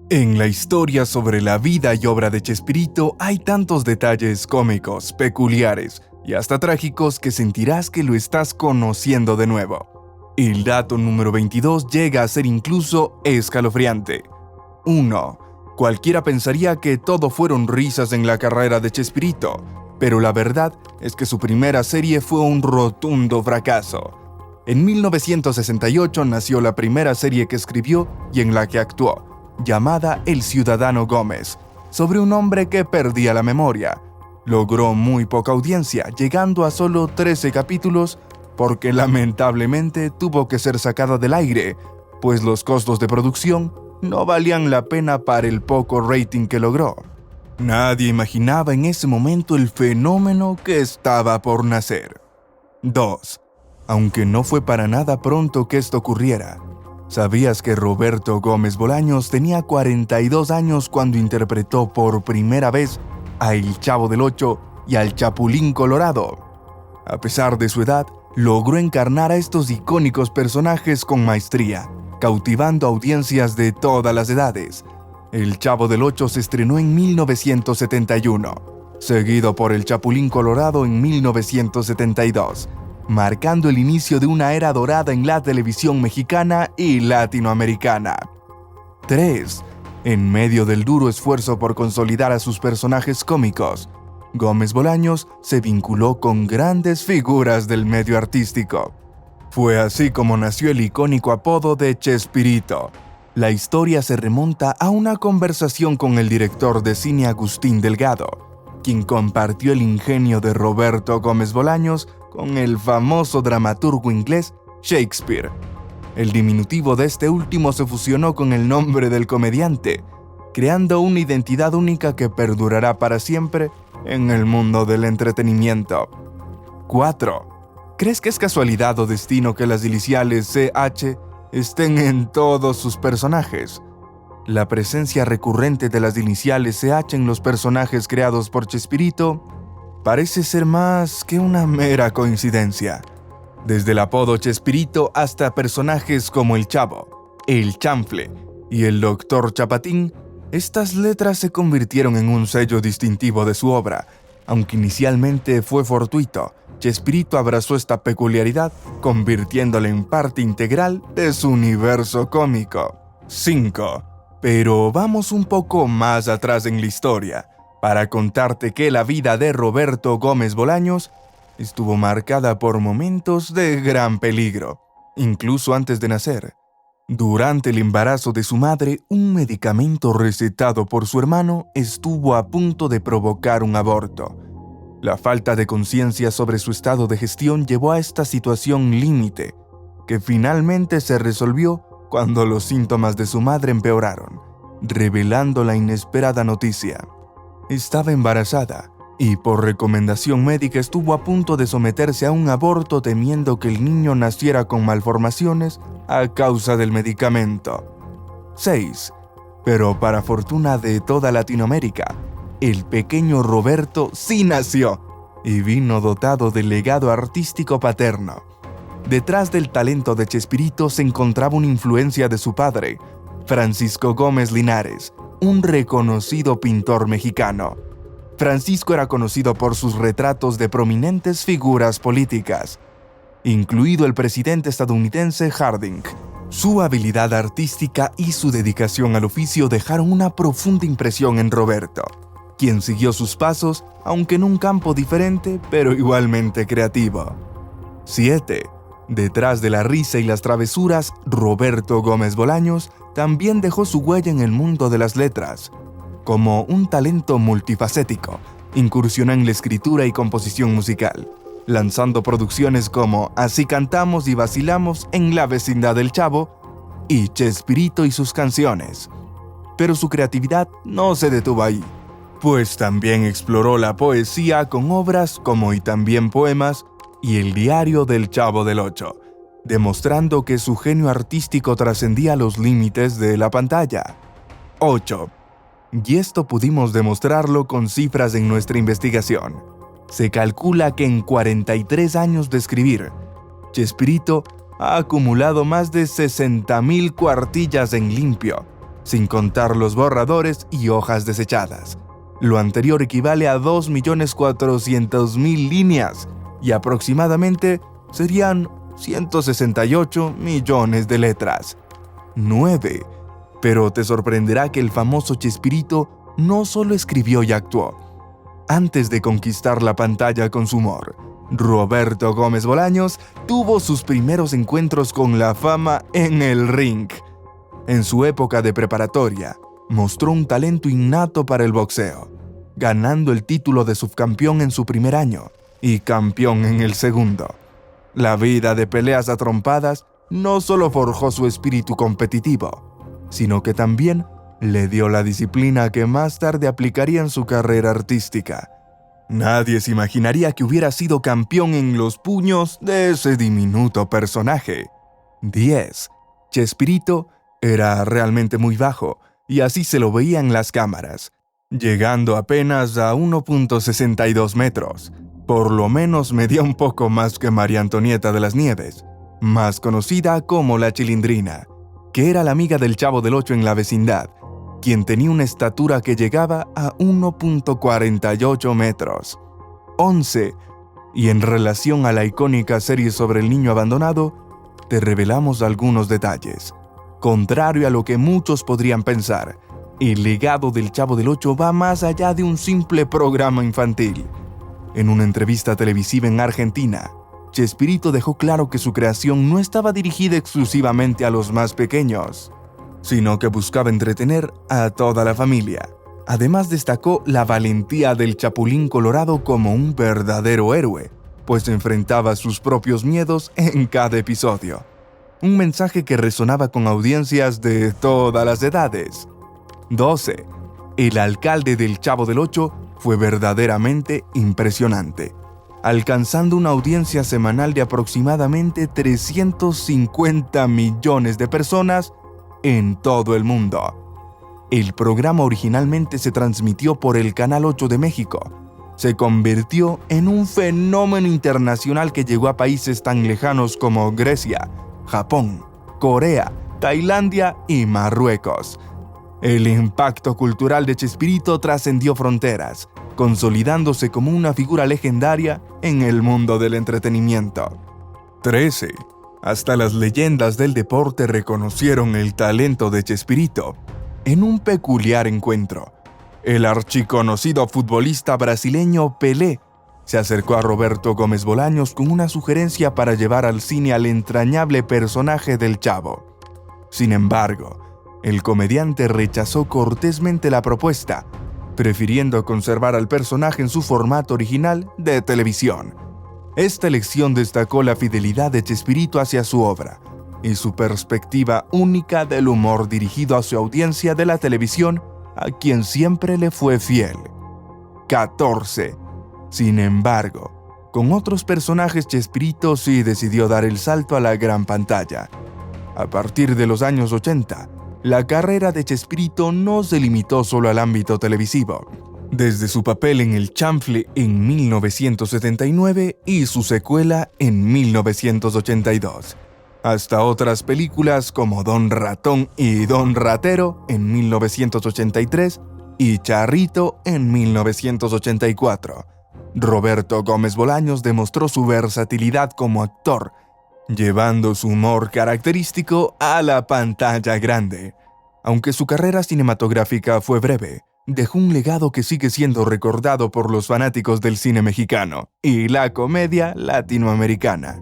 En la historia sobre la vida y obra de Chespirito hay tantos detalles cómicos, peculiares y hasta trágicos que sentirás que lo estás conociendo de nuevo. El dato número 22 llega a ser incluso escalofriante. 1. Cualquiera pensaría que todo fueron risas en la carrera de Chespirito, pero la verdad es que su primera serie fue un rotundo fracaso. En 1968 nació la primera serie que escribió y en la que actuó, llamada El Ciudadano Gómez, sobre un hombre que perdía la memoria. Logró muy poca audiencia, llegando a solo 13 capítulos, porque lamentablemente tuvo que ser sacada del aire, pues los costos de producción no valían la pena para el poco rating que logró. Nadie imaginaba en ese momento el fenómeno que estaba por nacer. 2. Aunque no fue para nada pronto que esto ocurriera. ¿Sabías que Roberto Gómez Bolaños tenía 42 años cuando interpretó por primera vez a El Chavo del Ocho y al Chapulín Colorado? A pesar de su edad, logró encarnar a estos icónicos personajes con maestría, cautivando audiencias de todas las edades. El Chavo del Ocho se estrenó en 1971, seguido por El Chapulín Colorado en 1972, marcando el inicio de una era dorada en la televisión mexicana y latinoamericana. 3. En medio del duro esfuerzo por consolidar a sus personajes cómicos, Gómez Bolaños se vinculó con grandes figuras del medio artístico. Fue así como nació el icónico apodo de Chespirito. La historia se remonta a una conversación con el director de cine Agustín Delgado, quien compartió el ingenio de Roberto Gómez Bolaños con el famoso dramaturgo inglés Shakespeare. El diminutivo de este último se fusionó con el nombre del comediante, creando una identidad única que perdurará para siempre en el mundo del entretenimiento. 4. ¿Crees que es casualidad o destino que las iniciales CH estén en todos sus personajes? La presencia recurrente de las iniciales CH en los personajes creados por Chespirito parece ser más que una mera coincidencia. Desde el apodo Chespirito hasta personajes como el Chavo, el Chanfle y el Doctor Chapatín, estas letras se convirtieron en un sello distintivo de su obra. Aunque inicialmente fue fortuito, Chespirito abrazó esta peculiaridad, convirtiéndola en parte integral de su universo cómico. 5. Pero vamos un poco más atrás en la historia, para contarte que la vida de Roberto Gómez Bolaños estuvo marcada por momentos de gran peligro, incluso antes de nacer. Durante el embarazo de su madre, un medicamento recetado por su hermano estuvo a punto de provocar un aborto. La falta de conciencia sobre su estado de gestión llevó a esta situación límite, que finalmente se resolvió cuando los síntomas de su madre empeoraron, revelando la inesperada noticia. Estaba embarazada y por recomendación médica estuvo a punto de someterse a un aborto temiendo que el niño naciera con malformaciones a causa del medicamento. 6. Pero para fortuna de toda Latinoamérica, el pequeño Roberto sí nació y vino dotado del legado artístico paterno. Detrás del talento de Chespirito se encontraba una influencia de su padre, Francisco Gómez Linares, un reconocido pintor mexicano. Francisco era conocido por sus retratos de prominentes figuras políticas, incluido el presidente estadounidense Harding. Su habilidad artística y su dedicación al oficio dejaron una profunda impresión en Roberto, quien siguió sus pasos, aunque en un campo diferente, pero igualmente creativo. 7. Detrás de la risa y las travesuras, Roberto Gómez Bolaños también dejó su huella en el mundo de las letras. Como un talento multifacético, incursionó en la escritura y composición musical, lanzando producciones como Así cantamos y vacilamos en la vecindad del Chavo y Chespirito y sus canciones. Pero su creatividad no se detuvo ahí, pues también exploró la poesía con obras como Y también poemas y El diario del Chavo del Ocho, demostrando que su genio artístico trascendía los límites de la pantalla. 8. Y esto pudimos demostrarlo con cifras en nuestra investigación. Se calcula que en 43 años de escribir, Chespirito ha acumulado más de 60,000 cuartillas en limpio, sin contar los borradores y hojas desechadas. Lo anterior equivale a 2.400.000 líneas y aproximadamente serían 168 millones de letras. 9. Pero te sorprenderá que el famoso Chespirito no solo escribió y actuó. Antes de conquistar la pantalla con su humor, Roberto Gómez Bolaños tuvo sus primeros encuentros con la fama en el ring. En su época de preparatoria, mostró un talento innato para el boxeo, ganando el título de subcampeón en su primer año y campeón en el segundo. La vida de peleas a trompadas no solo forjó su espíritu competitivo, sino que también le dio la disciplina que más tarde aplicaría en su carrera artística. Nadie se imaginaría que hubiera sido campeón en los puños de ese diminuto personaje. 10. Chespirito era realmente muy bajo, y así se lo veía en las cámaras, llegando apenas a 1.62 metros. Por lo menos medía un poco más que María Antonieta de las Nieves, más conocida como la Chilindrina, que era la amiga del Chavo del Ocho en la vecindad, quien tenía una estatura que llegaba a 1.48 metros. 11. Y en relación a la icónica serie sobre el niño abandonado, te revelamos algunos detalles. Contrario a lo que muchos podrían pensar, el legado del Chavo del Ocho va más allá de un simple programa infantil. En una entrevista televisiva en Argentina, Chespirito dejó claro que su creación no estaba dirigida exclusivamente a los más pequeños, sino que buscaba entretener a toda la familia. Además, destacó la valentía del Chapulín Colorado como un verdadero héroe, pues enfrentaba sus propios miedos en cada episodio. Un mensaje que resonaba con audiencias de todas las edades. 12. El alcalde del Chavo del Ocho fue verdaderamente impresionante, alcanzando una audiencia semanal de aproximadamente 350 millones de personas en todo el mundo. El programa originalmente se transmitió por el Canal 8 de México. Se convirtió en un fenómeno internacional que llegó a países tan lejanos como Grecia, Japón, Corea, Tailandia y Marruecos. El impacto cultural de Chespirito trascendió fronteras, consolidándose como una figura legendaria en el mundo del entretenimiento. 13. Hasta las leyendas del deporte reconocieron el talento de Chespirito. En un peculiar encuentro, el archiconocido futbolista brasileño Pelé se acercó a Roberto Gómez Bolaños con una sugerencia para llevar al cine al entrañable personaje del Chavo. Sin embargo, el comediante rechazó cortésmente la propuesta, prefiriendo conservar al personaje en su formato original de televisión. Esta elección destacó la fidelidad de Chespirito hacia su obra y su perspectiva única del humor dirigido a su audiencia de la televisión, a quien siempre le fue fiel. 14. Sin embargo, con otros personajes Chespirito sí decidió dar el salto a la gran pantalla. A partir de los años 80, la carrera de Chespirito no se limitó solo al ámbito televisivo. Desde su papel en El Chanfle en 1979 y su secuela en 1982, hasta otras películas como Don Ratón y Don Ratero en 1983 y Charrito en 1984. Roberto Gómez Bolaños demostró su versatilidad como actor, llevando su humor característico a la pantalla grande. Aunque su carrera cinematográfica fue breve, dejó un legado que sigue siendo recordado por los fanáticos del cine mexicano y la comedia latinoamericana.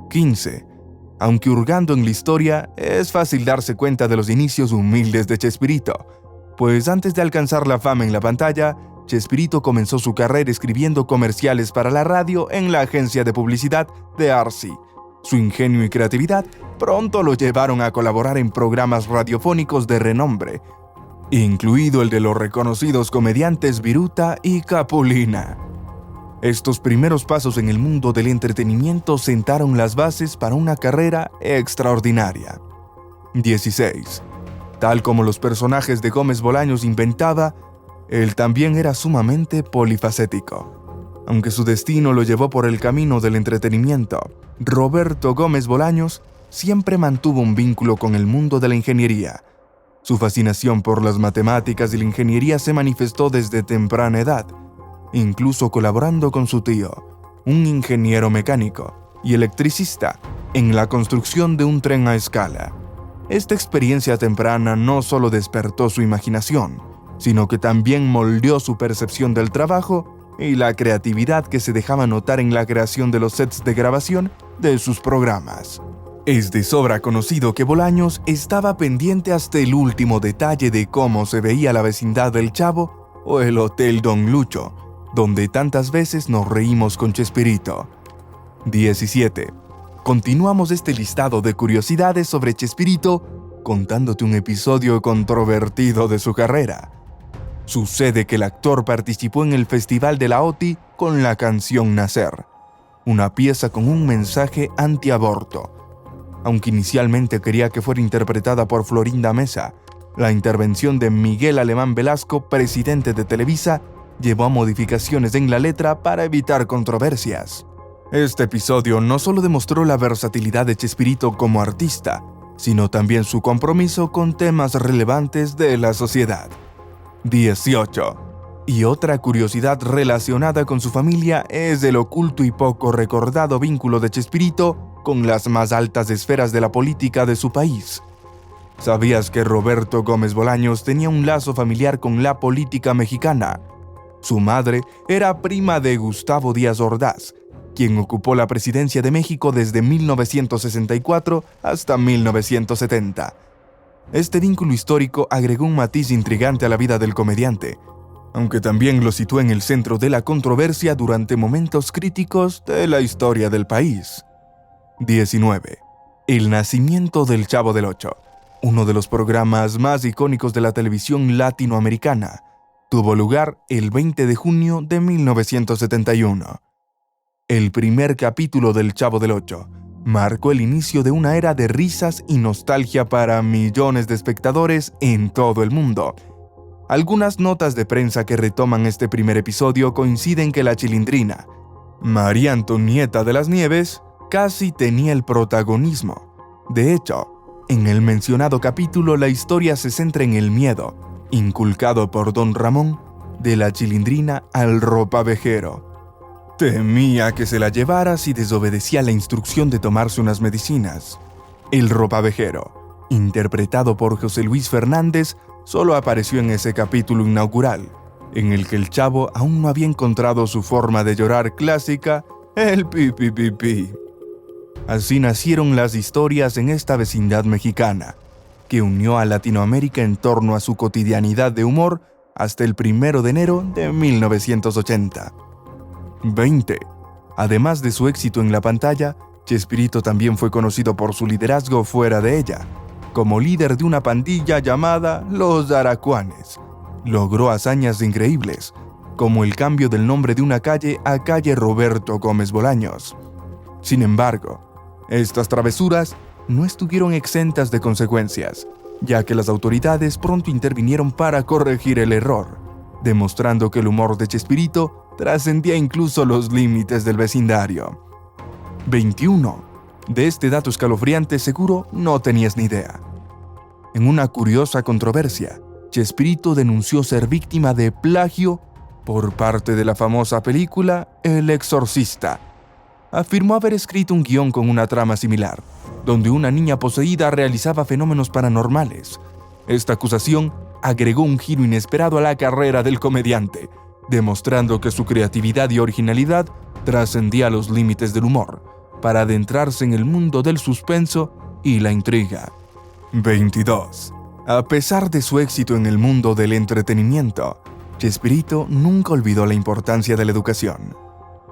15. Aunque hurgando en la historia, es fácil darse cuenta de los inicios humildes de Chespirito, pues antes de alcanzar la fama en la pantalla, Chespirito comenzó su carrera escribiendo comerciales para la radio en la agencia de publicidad de Arsi. Su ingenio y creatividad pronto lo llevaron a colaborar en programas radiofónicos de renombre, incluido el de los reconocidos comediantes Viruta y Capulina. Estos primeros pasos en el mundo del entretenimiento sentaron las bases para una carrera extraordinaria. 16. Tal como los personajes de Gómez Bolaños inventaba, él también era sumamente polifacético. Aunque su destino lo llevó por el camino del entretenimiento, Roberto Gómez Bolaños siempre mantuvo un vínculo con el mundo de la ingeniería. Su fascinación por las matemáticas y la ingeniería se manifestó desde temprana edad, incluso colaborando con su tío, un ingeniero mecánico y electricista, en la construcción de un tren a escala. Esta experiencia temprana no solo despertó su imaginación, sino que también moldeó su percepción del trabajo y la creatividad que se dejaba notar en la creación de los sets de grabación de sus programas. Es de sobra conocido que Bolaños estaba pendiente hasta el último detalle de cómo se veía la vecindad del Chavo o el Hotel Don Lucho, donde tantas veces nos reímos con Chespirito. 17. Continuamos este listado de curiosidades sobre Chespirito contándote un episodio controvertido de su carrera. Sucede que el actor participó en el Festival de la OTI con la canción Nacer, una pieza con un mensaje antiaborto. Aunque inicialmente quería que fuera interpretada por Florinda Mesa, la intervención de Miguel Alemán Velasco, presidente de Televisa, llevó a modificaciones en la letra para evitar controversias. Este episodio no solo demostró la versatilidad de Chespirito como artista, sino también su compromiso con temas relevantes de la sociedad. 18. Y otra curiosidad relacionada con su familia es el oculto y poco recordado vínculo de Chespirito con las más altas esferas de la política de su país. ¿Sabías que Roberto Gómez Bolaños tenía un lazo familiar con la política mexicana? Su madre era prima de Gustavo Díaz Ordaz, quien ocupó la presidencia de México desde 1964 hasta 1970. Este vínculo histórico agregó un matiz intrigante a la vida del comediante, aunque también lo situó en el centro de la controversia durante momentos críticos de la historia del país. 19. El nacimiento del Chavo del Ocho, uno de los programas más icónicos de la televisión latinoamericana, tuvo lugar el 20 de junio de 1971. El primer capítulo del Chavo del Ocho marcó el inicio de una era de risas y nostalgia para millones de espectadores en todo el mundo. Algunas notas de prensa que retoman este primer episodio coinciden que la Chilindrina, María Antonieta de las Nieves, casi tenía el protagonismo. De hecho, en el mencionado capítulo la historia se centra en el miedo, inculcado por Don Ramón, de la Chilindrina al ropavejero. Temía que se la llevara si desobedecía la instrucción de tomarse unas medicinas. El ropavejero, interpretado por José Luis Fernández, solo apareció en ese capítulo inaugural, en el que el Chavo aún no había encontrado su forma de llorar clásica, el pi pi pi pi. Así nacieron las historias en esta vecindad mexicana, que unió a Latinoamérica en torno a su cotidianidad de humor hasta el 1 de enero de 1980. 20. Además de su éxito en la pantalla, Chespirito también fue conocido por su liderazgo fuera de ella, como líder de una pandilla llamada Los Aracuanes. Logró hazañas increíbles, como el cambio del nombre de una calle a calle Roberto Gómez Bolaños. Sin embargo, estas travesuras no estuvieron exentas de consecuencias, ya que las autoridades pronto intervinieron para corregir el error, demostrando que el humor de Chespirito trascendía incluso los límites del vecindario. 21. De este dato escalofriante seguro no tenías ni idea. En una curiosa controversia, Chespirito denunció ser víctima de plagio por parte de la famosa película El Exorcista. Afirmó haber escrito un guión con una trama similar, donde una niña poseída realizaba fenómenos paranormales. Esta acusación agregó un giro inesperado a la carrera del comediante, demostrando que su creatividad y originalidad trascendía los límites del humor, para adentrarse en el mundo del suspenso y la intriga. 22. A pesar de su éxito en el mundo del entretenimiento, Chespirito nunca olvidó la importancia de la educación.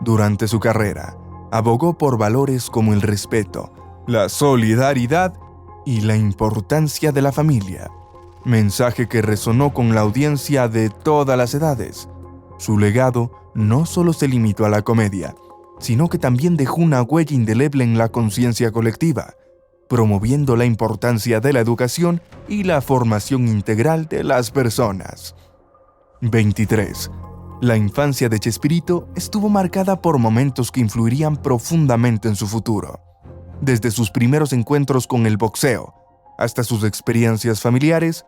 Durante su carrera, abogó por valores como el respeto, la solidaridad y la importancia de la familia, mensaje que resonó con la audiencia de todas las edades. Su legado no solo se limitó a la comedia, sino que también dejó una huella indeleble en la conciencia colectiva, promoviendo la importancia de la educación y la formación integral de las personas. 23. La infancia de Chespirito estuvo marcada por momentos que influirían profundamente en su futuro. Desde sus primeros encuentros con el boxeo hasta sus experiencias familiares,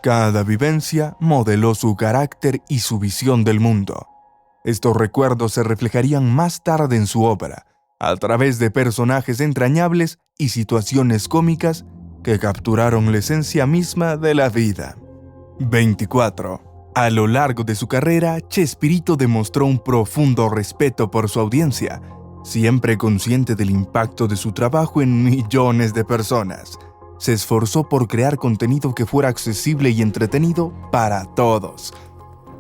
Cada vivencia modeló su carácter y su visión del mundo. Estos recuerdos se reflejarían más tarde en su obra, a través de personajes entrañables y situaciones cómicas que capturaron la esencia misma de la vida. 24. A lo largo de su carrera, Chespirito demostró un profundo respeto por su audiencia, siempre consciente del impacto de su trabajo en millones de personas. Se esforzó por crear contenido que fuera accesible y entretenido para todos.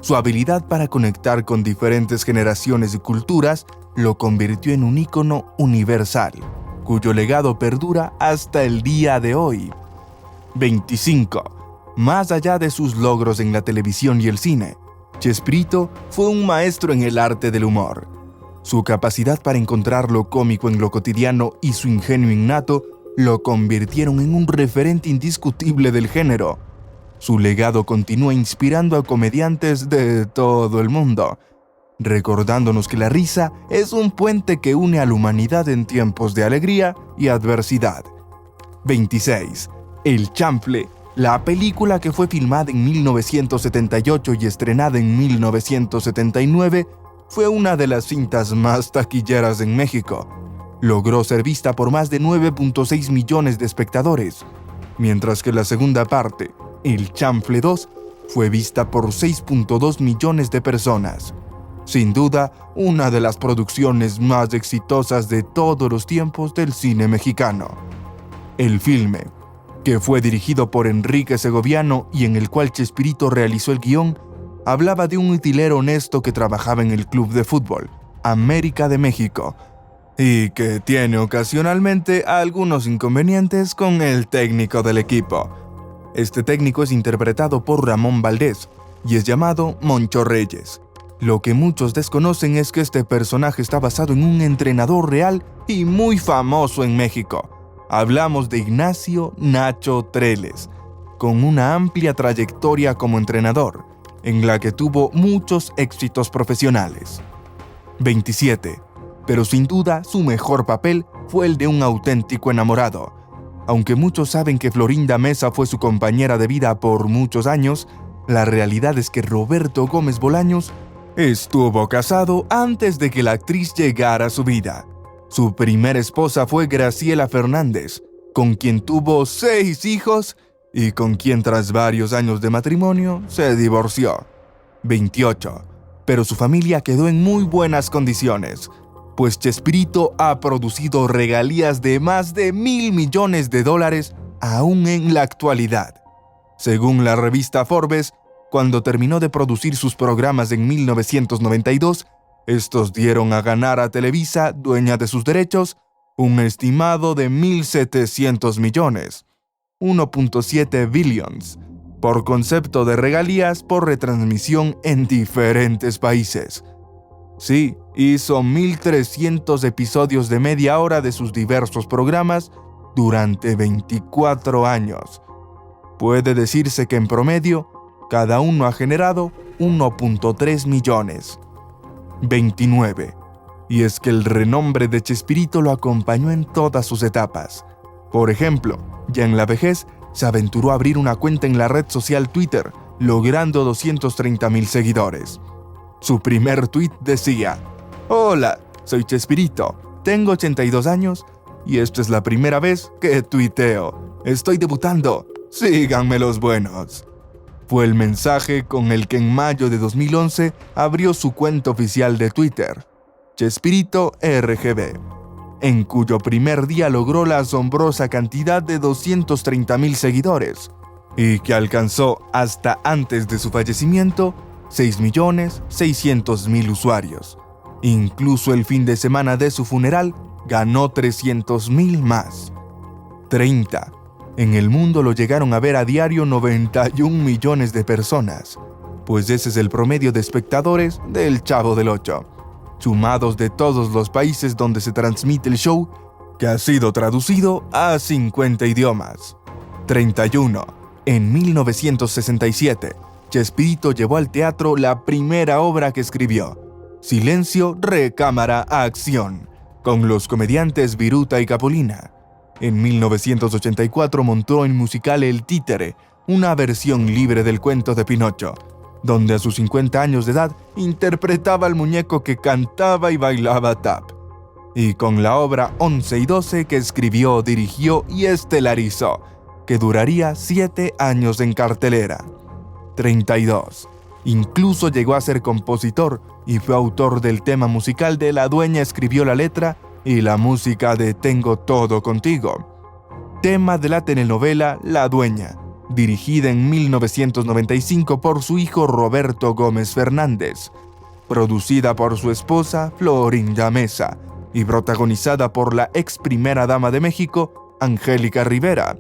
Su habilidad para conectar con diferentes generaciones y culturas lo convirtió en un ícono universal, cuyo legado perdura hasta el día de hoy. 25. Más allá de sus logros en la televisión y el cine, Chespirito fue un maestro en el arte del humor. Su capacidad para encontrar lo cómico en lo cotidiano y su ingenio innato lo convirtieron en un referente indiscutible del género. Su legado continúa inspirando a comediantes de todo el mundo, recordándonos que la risa es un puente que une a la humanidad en tiempos de alegría y adversidad. 26. El Chanfle, la película que fue filmada en 1978 y estrenada en 1979, fue una de las cintas más taquilleras en México. Logró ser vista por más de 9.6 millones de espectadores, mientras que la segunda parte, El Chanfle 2, fue vista por 6.2 millones de personas. Sin duda, una de las producciones más exitosas de todos los tiempos del cine mexicano. El filme, que fue dirigido por Enrique Segoviano y en el cual Chespirito realizó el guión, hablaba de un utilero honesto que trabajaba en el club de fútbol, América de México, y que tiene ocasionalmente algunos inconvenientes con el técnico del equipo. Este técnico es interpretado por Ramón Valdés y es llamado Moncho Reyes. Lo que muchos desconocen es que este personaje está basado en un entrenador real y muy famoso en México. Hablamos de Ignacio Nacho Treles, con una amplia trayectoria como entrenador, en la que tuvo muchos éxitos profesionales. 27. Pero sin duda su mejor papel fue el de un auténtico enamorado. Aunque muchos saben que Florinda Mesa fue su compañera de vida por muchos años, la realidad es que Roberto Gómez Bolaños estuvo casado antes de que la actriz llegara a su vida. Su primera esposa fue Graciela Fernández, con quien tuvo 6 hijos y con quien tras varios años de matrimonio se divorció. 28. Pero su familia quedó en muy buenas condiciones, pues Chespirito ha producido regalías de más de $1,000 millones aún en la actualidad. Según la revista Forbes, cuando terminó de producir sus programas en 1992, estos dieron a ganar a Televisa, dueña de sus derechos, un estimado de 1.700 millones, 1.7 billions, por concepto de regalías por retransmisión en diferentes países. Sí, hizo 1.300 episodios de media hora de sus diversos programas durante 24 años. Puede decirse que en promedio, cada uno ha generado 1.3 millones. 29. Y es que el renombre de Chespirito lo acompañó en todas sus etapas. Por ejemplo, ya en la vejez, se aventuró a abrir una cuenta en la red social Twitter, logrando 230,000 seguidores. Su primer tuit decía: «Hola, soy Chespirito, tengo 82 años y esta es la primera vez que tuiteo. Estoy debutando, síganme los buenos». Fue el mensaje con el que en mayo de 2011 abrió su cuenta oficial de Twitter, Chespirito RGB, en cuyo primer día logró la asombrosa cantidad de 230,000 seguidores y que alcanzó hasta antes de su fallecimiento 6,600,000 usuarios. Incluso el fin de semana de su funeral ganó 300,000 más. 30. En el mundo lo llegaron a ver a diario 91 millones de personas, pues ese es el promedio de espectadores del Chavo del Ocho, sumados de todos los países donde se transmite el show, que ha sido traducido a 50 idiomas. 31. En 1967, Chespirito llevó al teatro la primera obra que escribió, Silencio, Recámara, Acción, con los comediantes Viruta y Capulina. En 1984 montó el musical El Títere, una versión libre del cuento de Pinocho, donde a sus 50 años de edad interpretaba al muñeco que cantaba y bailaba tap, y con la obra 11 y 12 que escribió, dirigió y estelarizó, que duraría 7 años en cartelera. 32. Incluso llegó a ser compositor y fue autor del tema musical de La Dueña, escribió la letra y la música de Tengo Todo Contigo, tema de la telenovela La Dueña, dirigida en 1995 por su hijo Roberto Gómez Fernández, producida por su esposa Florinda Mesa y protagonizada por la ex primera dama de México, Angélica Rivera.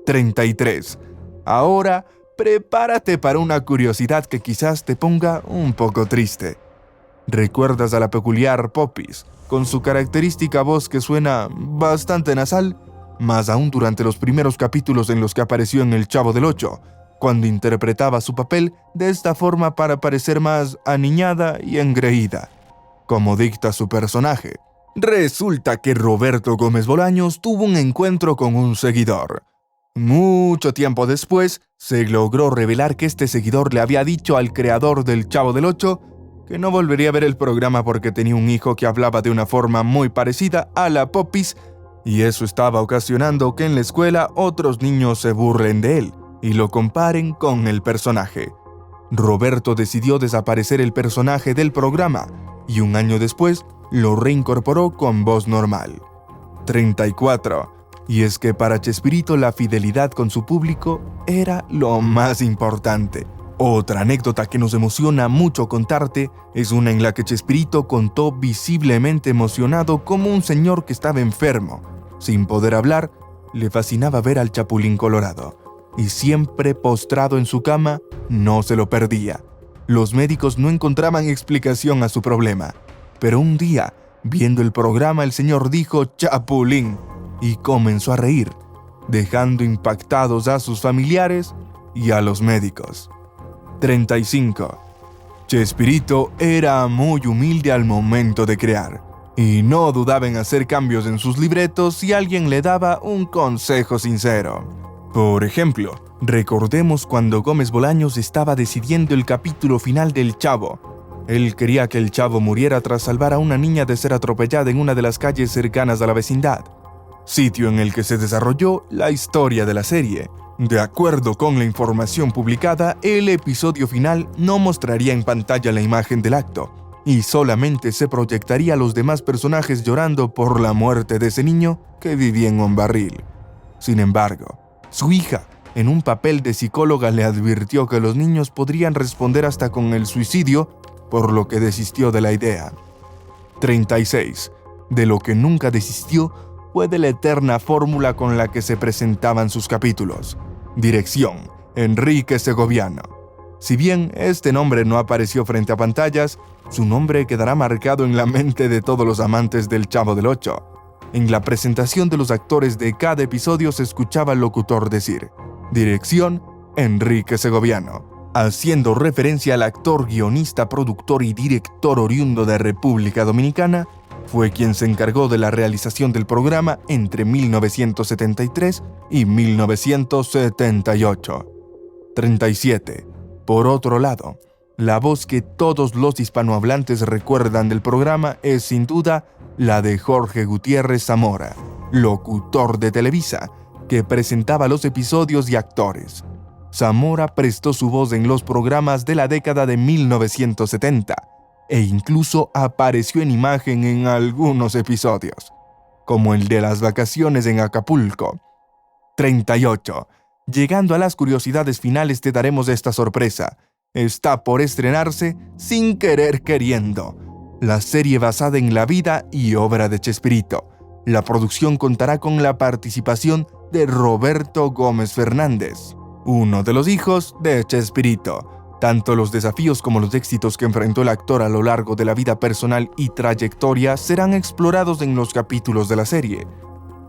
33. Ahora, prepárate para una curiosidad que quizás te ponga un poco triste. ¿Recuerdas a la peculiar Popis, con su característica voz que suena bastante nasal? Más aún durante los primeros capítulos en los que apareció en El Chavo del Ocho, cuando interpretaba su papel de esta forma para parecer más aniñada y engreída, como dicta su personaje. Resulta que Roberto Gómez Bolaños tuvo un encuentro con un seguidor. Mucho tiempo después, se logró revelar que este seguidor le había dicho al creador del Chavo del Ocho que no volvería a ver el programa porque tenía un hijo que hablaba de una forma muy parecida a la Popis, y eso estaba ocasionando que en la escuela otros niños se burlen de él y lo comparen con el personaje. Roberto decidió desaparecer el personaje del programa y un año después lo reincorporó con voz normal. 34. Y es que para Chespirito la fidelidad con su público era lo más importante. Otra anécdota que nos emociona mucho contarte es una en la que Chespirito contó visiblemente emocionado cómo un señor que estaba enfermo, sin poder hablar, le fascinaba ver al Chapulín Colorado, y siempre postrado en su cama, no se lo perdía. Los médicos no encontraban explicación a su problema, pero un día, viendo el programa, el señor dijo «Chapulín» y comenzó a reír, dejando impactados a sus familiares y a los médicos. 35. Chespirito era muy humilde al momento de crear, y no dudaba en hacer cambios en sus libretos si alguien le daba un consejo sincero. Por ejemplo, recordemos cuando Gómez Bolaños estaba decidiendo el capítulo final del Chavo. Él quería que el Chavo muriera tras salvar a una niña de ser atropellada en una de las calles cercanas a la vecindad, sitio en el que se desarrolló la historia de la serie. De acuerdo con la información publicada, el episodio final no mostraría en pantalla la imagen del acto, y solamente se proyectaría a los demás personajes llorando por la muerte de ese niño que vivía en un barril. Sin embargo, su hija, en un papel de psicóloga, le advirtió que los niños podrían responder hasta con el suicidio, por lo que desistió de la idea. 36. De lo que nunca desistió fue de la eterna fórmula con la que se presentaban sus capítulos. Dirección: Enrique Segoviano. Si bien este nombre no apareció frente a pantallas, su nombre quedará marcado en la mente de todos los amantes del Chavo del Ocho. En la presentación de los actores de cada episodio se escuchaba al locutor decir: Dirección: Enrique Segoviano, haciendo referencia al actor, guionista, productor y director oriundo de República Dominicana. Fue quien se encargó de la realización del programa entre 1973 y 1978. 37. Por otro lado, la voz que todos los hispanohablantes recuerdan del programa es sin duda la de Jorge Gutiérrez Zamora, locutor de Televisa, que presentaba los episodios y actores. Zamora prestó su voz en los programas de la década de 1970 e incluso apareció en imagen en algunos episodios, como el de las vacaciones en Acapulco. 38. Llegando a las curiosidades finales te daremos esta sorpresa. Está por estrenarse Sin Querer Queriendo, la serie basada en la vida y obra de Chespirito. La producción contará con la participación de Roberto Gómez Fernández, uno de los hijos de Chespirito. Tanto los desafíos como los éxitos que enfrentó el actor a lo largo de la vida personal y trayectoria serán explorados en los capítulos de la serie.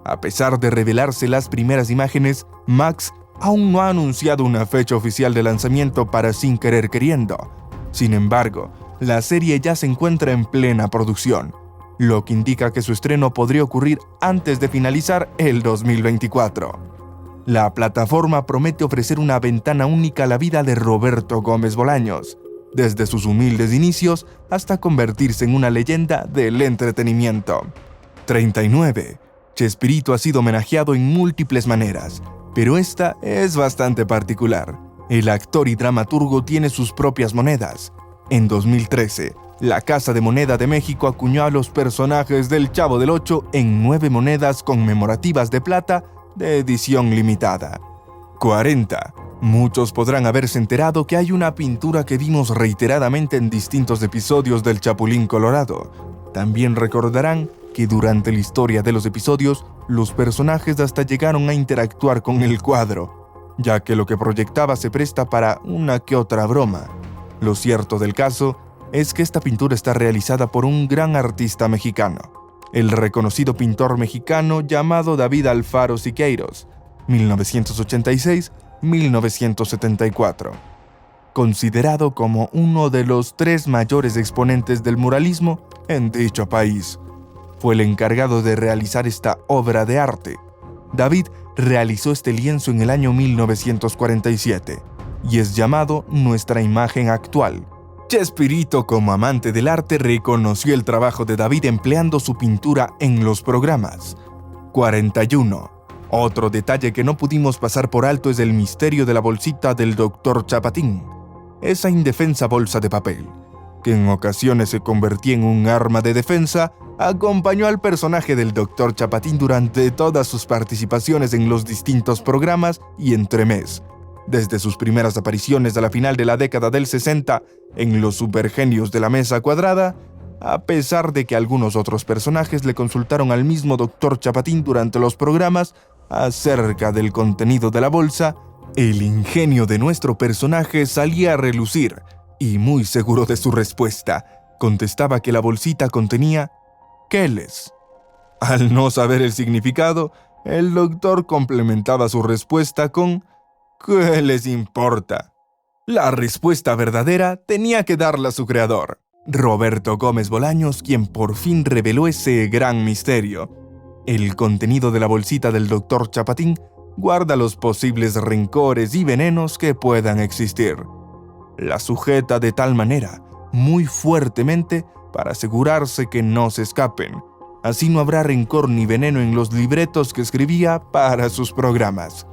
A pesar de revelarse las primeras imágenes, Max aún no ha anunciado una fecha oficial de lanzamiento para Sin Querer Queriendo. Sin embargo, la serie ya se encuentra en plena producción, lo que indica que su estreno podría ocurrir antes de finalizar el 2024. La plataforma promete ofrecer una ventana única a la vida de Roberto Gómez Bolaños, desde sus humildes inicios hasta convertirse en una leyenda del entretenimiento. 39. Chespirito ha sido homenajeado en múltiples maneras, pero esta es bastante particular. El actor y dramaturgo tiene sus propias monedas. En 2013, la Casa de Moneda de México acuñó a los personajes del Chavo del Ocho en 9 monedas conmemorativas de plata de edición limitada. 40. Muchos podrán haberse enterado que hay una pintura que vimos reiteradamente en distintos episodios del Chapulín Colorado. También recordarán que durante la historia de los episodios, los personajes hasta llegaron a interactuar con el cuadro, ya que lo que proyectaba se presta para una que otra broma. Lo cierto del caso es que esta pintura está realizada por un gran artista mexicano, el reconocido pintor mexicano llamado David Alfaro Siqueiros, 1986-1974. Considerado como uno de los 3 mayores exponentes del muralismo en dicho país. Fue el encargado de realizar esta obra de arte. David realizó este lienzo en el año 1947 y es llamado Nuestra Imagen Actual. Chespirito, como amante del arte, reconoció el trabajo de David empleando su pintura en los programas. 41. Otro detalle que no pudimos pasar por alto es el misterio de la bolsita del Dr. Chapatín. Esa indefensa bolsa de papel, que en ocasiones se convertía en un arma de defensa, acompañó al personaje del Dr. Chapatín durante todas sus participaciones en los distintos programas y entremés, desde sus primeras apariciones a la final de la década del 60 en Los Supergenios de la Mesa Cuadrada, a pesar de que algunos otros personajes le consultaron al mismo Dr. Chapatín durante los programas acerca del contenido de la bolsa, el ingenio de nuestro personaje salía a relucir y, muy seguro de su respuesta, contestaba que la bolsita contenía queles. Al no saber el significado, el doctor complementaba su respuesta con ¿qué les importa? La respuesta verdadera tenía que darla su creador, Roberto Gómez Bolaños, quien por fin reveló ese gran misterio. El contenido de la bolsita del Dr. Chapatín guarda los posibles rencores y venenos que puedan existir. La sujeta de tal manera, muy fuertemente, para asegurarse que no se escapen. Así no habrá rencor ni veneno en los libretos que escribía para sus programas.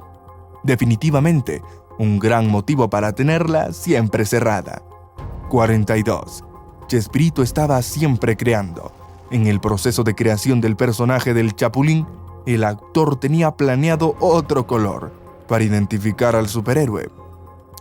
Definitivamente, un gran motivo para tenerla siempre cerrada. 42. Chespirito estaba siempre creando. En el proceso de creación del personaje del Chapulín, el actor tenía planeado otro color para identificar al superhéroe.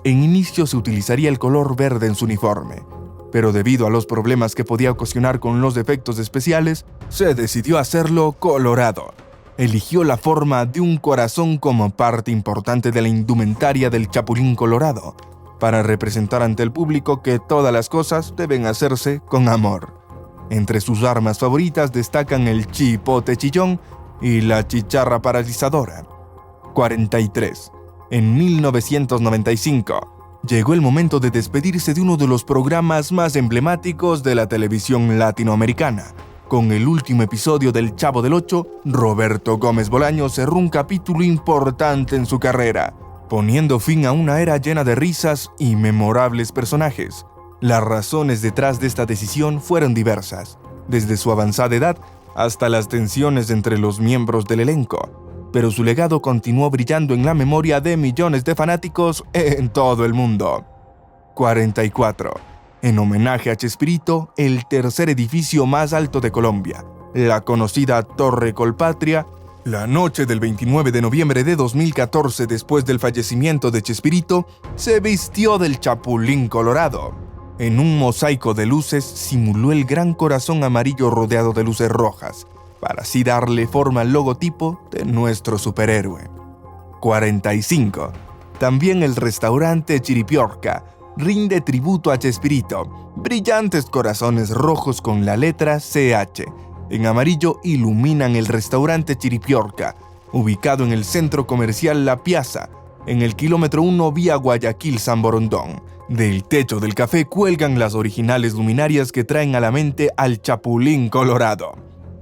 En inicio se utilizaría el color verde en su uniforme, pero debido a los problemas que podía ocasionar con los efectos especiales, se decidió hacerlo colorado. Eligió la forma de un corazón como parte importante de la indumentaria del Chapulín Colorado, para representar ante el público que todas las cosas deben hacerse con amor. Entre sus armas favoritas destacan el chipote chillón y la chicharra paralizadora. 43. En 1995, llegó el momento de despedirse de uno de los programas más emblemáticos de la televisión latinoamericana. Con el último episodio del Chavo del Ocho, Roberto Gómez Bolaños cerró un capítulo importante en su carrera, poniendo fin a una era llena de risas y memorables personajes. Las razones detrás de esta decisión fueron diversas, desde su avanzada edad hasta las tensiones entre los miembros del elenco, pero su legado continuó brillando en la memoria de millones de fanáticos en todo el mundo. 44. En homenaje a Chespirito, el tercer edificio más alto de Colombia, la conocida Torre Colpatria, la noche del 29 de noviembre de 2014, después del fallecimiento de Chespirito, se vistió del Chapulín Colorado. En un mosaico de luces simuló el gran corazón amarillo rodeado de luces rojas, para así darle forma al logotipo de nuestro superhéroe. 45. También el restaurante Chiripiorca rinde tributo a Chespirito. Brillantes corazones rojos con la letra CH en amarillo iluminan el restaurante Chiripiorca, ubicado en el centro comercial La Piazza, en el kilómetro 1 vía Guayaquil-San Borondón. Del techo del café cuelgan las originales luminarias que traen a la mente al Chapulín Colorado.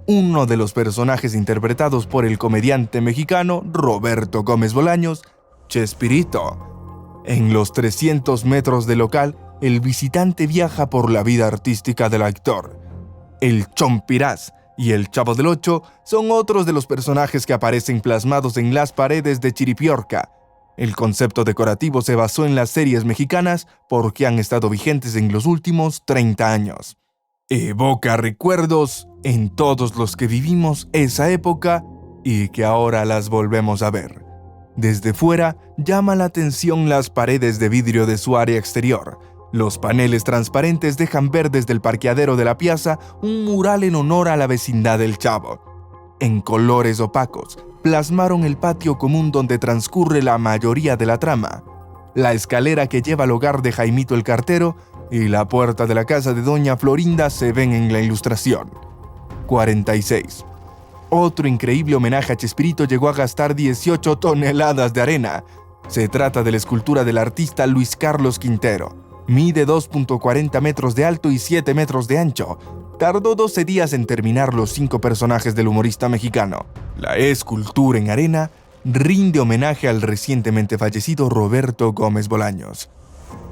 uno de los personajes interpretados por el comediante mexicano Roberto Gómez Bolaños, Chespirito. En los 300 metros del local, el visitante viaja por la vida artística del actor. El Chompirás y el Chavo del Ocho son otros de los personajes que aparecen plasmados en las paredes de Chiripiorca. El concepto decorativo se basó en las series mexicanas porque han estado vigentes en los últimos 30 años. Evoca recuerdos en todos los que vivimos esa época y que ahora las volvemos a ver. Desde fuera, llama la atención las paredes de vidrio de su área exterior. Los paneles transparentes dejan ver desde el parqueadero de la piazza un mural en honor a la vecindad del Chavo. En colores opacos, plasmaron el patio común donde transcurre la mayoría de la trama, la escalera que lleva al hogar de Jaimito el cartero y la puerta de la casa de Doña Florinda se ven en la ilustración. 46. Otro increíble homenaje a Chespirito llegó a gastar 18 toneladas de arena. Se trata de la escultura del artista Luis Carlos Quintero. Mide 2.40 metros de alto y 7 metros de ancho. Tardó 12 días en terminar los 5 personajes del humorista mexicano. La escultura en arena rinde homenaje al recientemente fallecido Roberto Gómez Bolaños.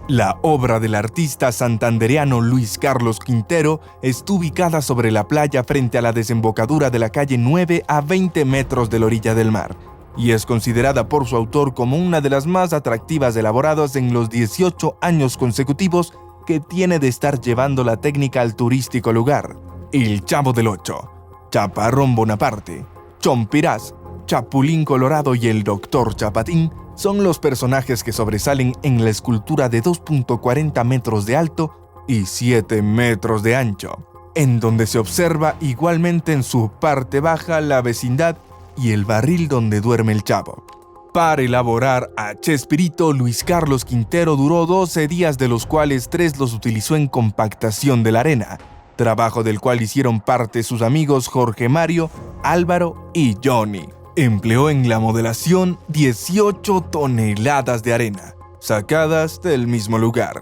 La obra del artista santandereano Luis Carlos Quintero está ubicada sobre la playa frente a la desembocadura de la calle 9 a 20 metros de la orilla del mar, y es considerada por su autor como una de las más atractivas elaboradas en los 18 años consecutivos que tiene de estar llevando la técnica al turístico lugar. El Chavo del Ocho, Chaparrón Bonaparte, Chompirás, Chapulín Colorado y el Doctor Chapatín son los personajes que sobresalen en la escultura de 2.40 metros de alto y 7 metros de ancho, en donde se observa igualmente en su parte baja la vecindad y el barril donde duerme el Chavo. Para elaborar a Chespirito, Luis Carlos Quintero duró 12 días, de los cuales 3 los utilizó en compactación de la arena, trabajo del cual hicieron parte sus amigos Jorge Mario, Álvaro y Johnny. Empleó en la modelación 18 toneladas de arena, sacadas del mismo lugar.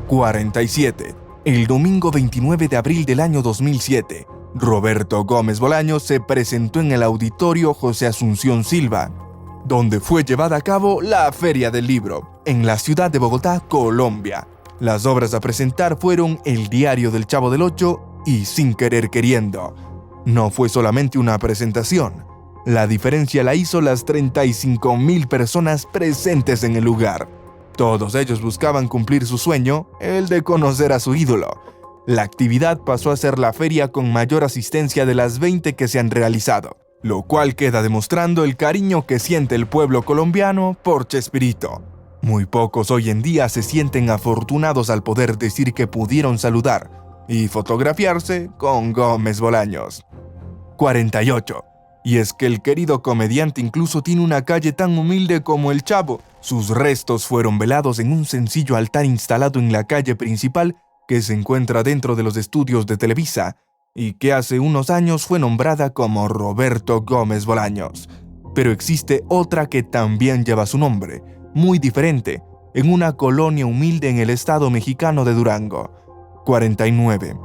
47. El domingo 29 de abril del año 2007, Roberto Gómez Bolaños se presentó en el Auditorio José Asunción Silva, donde fue llevada a cabo la Feria del Libro, en la ciudad de Bogotá, Colombia. Las obras a presentar fueron El Diario del Chavo del Ocho y Sin Querer Queriendo. No fue solamente una presentación. La diferencia la hizo las 35,000 personas presentes en el lugar. Todos ellos buscaban cumplir su sueño, el de conocer a su ídolo. La actividad pasó a ser la feria con mayor asistencia de las 20 que se han realizado, lo cual queda demostrando el cariño que siente el pueblo colombiano por Chespirito. Muy pocos hoy en día se sienten afortunados al poder decir que pudieron saludar y fotografiarse con Gómez Bolaños. 48. Y es que el querido comediante incluso tiene una calle tan humilde como el Chavo. Sus restos fueron velados en un sencillo altar instalado en la calle principal que se encuentra dentro de los estudios de Televisa y que hace unos años fue nombrada como Roberto Gómez Bolaños. Pero existe otra que también lleva su nombre, muy diferente, en una colonia humilde en el estado mexicano de Durango. 49.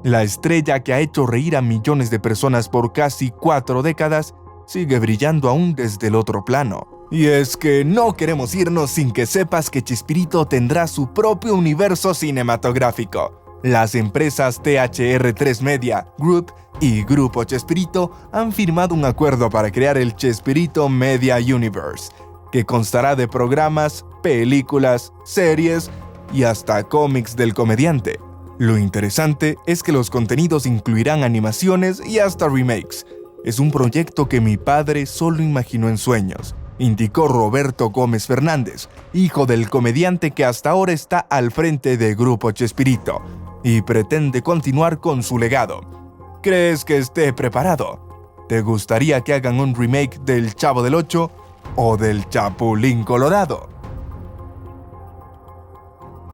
La estrella que ha hecho reír a millones de personas por casi 4 décadas sigue brillando aún desde el otro plano. Y es que no queremos irnos sin que sepas que Chespirito tendrá su propio universo cinematográfico. Las empresas THR3 Media Group y Grupo Chespirito han firmado un acuerdo para crear el Chespirito Media Universe, que constará de programas, películas, series y hasta cómics del comediante. Lo interesante es que los contenidos incluirán animaciones y hasta remakes. Es un proyecto que mi padre solo imaginó en sueños, indicó Roberto Gómez Fernández, hijo del comediante que hasta ahora está al frente de Grupo Chespirito y pretende continuar con su legado. ¿Crees que esté preparado? ¿Te gustaría que hagan un remake del Chavo del Ocho o del Chapulín Colorado?